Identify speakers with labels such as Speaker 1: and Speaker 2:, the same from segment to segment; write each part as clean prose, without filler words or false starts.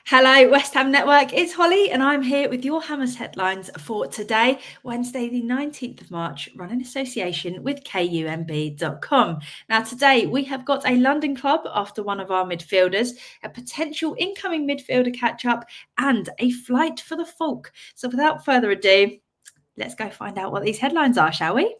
Speaker 1: Hello, West Ham Network. It's Holly, and I'm here with your Hammers headlines for today, Wednesday, the 19th of March, run in association with KUMB.com. Now, today we have got a London club after one of our midfielders, a potential incoming midfielder catch up, and a flight for the Fulk. So, without further ado, let's go find out what these headlines are, shall we?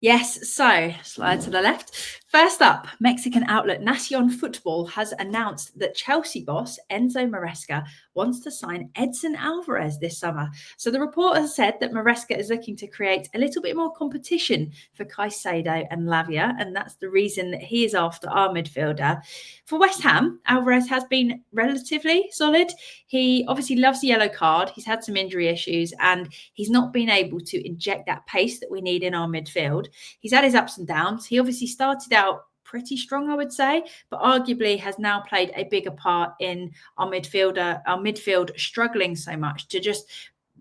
Speaker 1: Yes, so slide to the left. First up, Mexican outlet Nacion Football has announced that Chelsea boss Enzo Maresca wants to sign Edson Alvarez this summer. So the report has said that Maresca is looking to create a little bit more competition for Caicedo and Lavia, and that's the reason that he is after our midfielder. For West Ham, Alvarez has been relatively solid. He obviously loves the yellow card. He's had some injury issues and he's not been able to inject that pace that we need in our midfield. He's had his ups and downs. He obviously started out pretty strong, I would say, but arguably has now played a bigger part in our midfield struggling so much to just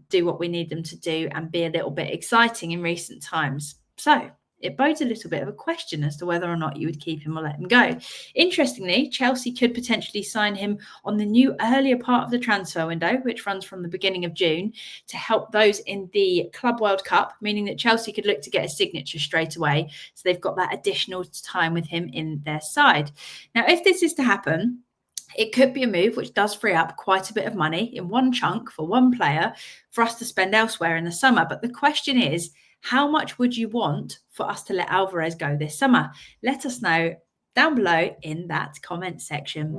Speaker 1: do what we need them to do and be a little bit exciting in recent times. So it bodes a little bit of a question as to whether or not you would keep him or let him go. Interestingly, Chelsea could potentially sign him on the new earlier part of the transfer window, which runs from the beginning of June, to help those in the Club World Cup, meaning that Chelsea could look to get a signature straight away. So they've got that additional time with him in their side. Now, if this is to happen, it could be a move which does free up quite a bit of money in one chunk for one player for us to spend elsewhere in the summer. But the question is, how much would you want for us to let Alvarez go this summer? Let us know down below in that comment section.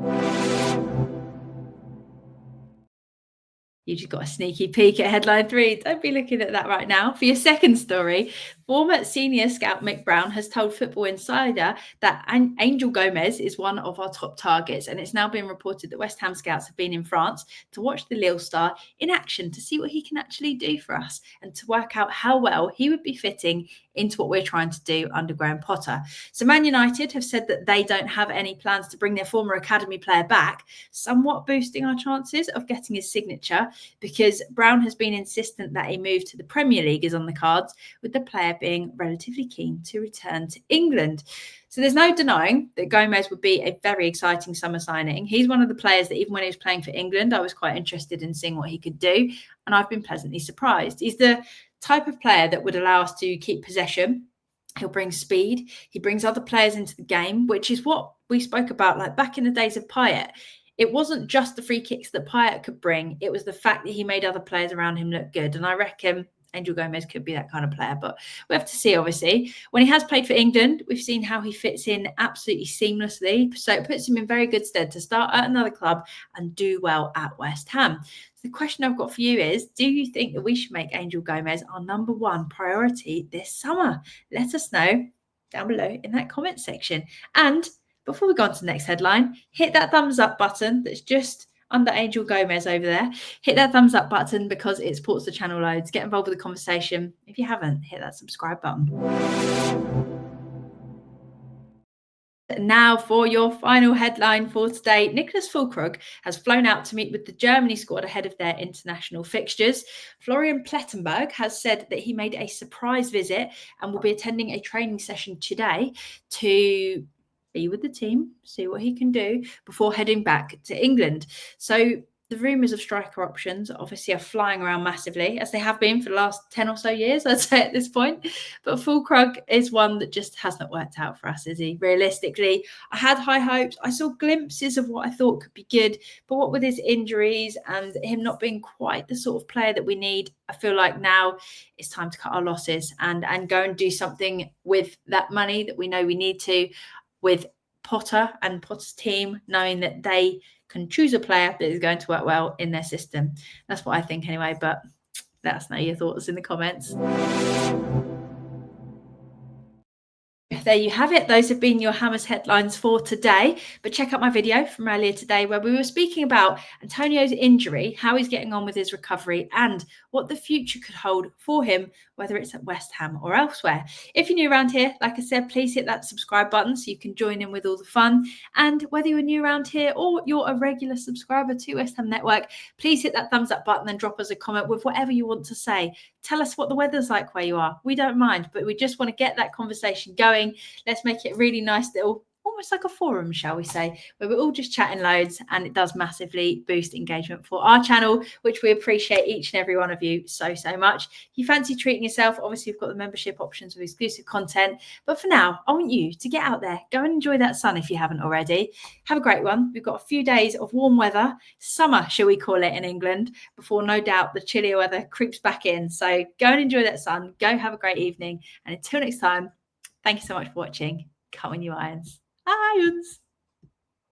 Speaker 1: You just got a sneaky peek at headline 3. Don't be looking at that right now. For your second story, former senior scout Mick Brown has told Football Insider that Angel Gomes is one of our top targets, and it's now been reported that West Ham scouts have been in France to watch the Lille star in action to see what he can actually do for us and to work out how well he would be fitting into what we're trying to do under Graham Potter. So Man United have said that they don't have any plans to bring their former academy player back, somewhat boosting our chances of getting his signature, because Brown has been insistent that a move to the Premier League is on the cards, with the player being relatively keen to return to England. So there's no denying that Gomes would be a very exciting summer signing. He's one of the players that even when he was playing for England, I was quite interested in seeing what he could do, and I've been pleasantly surprised. He's the type of player that would allow us to keep possession. He'll bring speed. He brings other players into the game, which is what we spoke about like back in the days of Payet. It wasn't just the free kicks that Payet could bring. It was the fact that he made other players around him look good. And I reckon Angel Gomes could be that kind of player. But we have to see, obviously. When he has played for England, we've seen how he fits in absolutely seamlessly. So it puts him in very good stead to start at another club and do well at West Ham. So the question I've got for you is, do you think that we should make Angel Gomes our number one priority this summer? Let us know down below in that comment section. And before we go on to the next headline, hit that thumbs up button that's just under Angel Gomes over there. Hit that thumbs up button because it supports the channel loads. Get involved with the conversation. If you haven't, hit that subscribe button. Now for your final headline for today. Nicholas Fullkrug has flown out to meet with the Germany squad ahead of their international fixtures. Florian Plettenberg has said that he made a surprise visit and will be attending a training session today to be with the team, see what he can do before heading back to England. So the rumours of striker options obviously are flying around massively, as they have been for the last 10 or so years, I'd say at this point. But Fullkrug is one that just hasn't worked out for us, is he? Realistically, I had high hopes. I saw glimpses of what I thought could be good. But what with his injuries and him not being quite the sort of player that we need, I feel like now it's time to cut our losses and go and do something with that money that we know we need to, with Potter and Potter's team, knowing that they can choose a player that is going to work well in their system. That's what I think anyway, but let us know your thoughts in the comments. There you have it. Those have been your Hammers headlines for today. But check out my video from earlier today where we were speaking about Antonio's injury, how he's getting on with his recovery, and what the future could hold for him, whether it's at West Ham or elsewhere. If you're new around here, like I said, please hit that subscribe button so you can join in with all the fun. And whether you're new around here or you're a regular subscriber to West Ham Network, please hit that thumbs up button and drop us a comment with whatever you want to say. Tell us what the weather's like where you are. We don't mind, but we just want to get that conversation going. Let's make it really nice little, almost like a forum, shall we say, where we're all just chatting loads, and it does massively boost engagement for our channel, which we appreciate each and every one of you so much. If you fancy treating yourself, obviously we've got the membership options with exclusive content, but for now I want you to get out there, go and enjoy that sun if you haven't already. Have a great one. We've got a few days of warm weather, summer shall we call it in England, before no doubt the chillier weather creeps back in. So go and enjoy that sun, go have a great evening, and until next time, thank you so much for watching. Come on, you irons. Irons.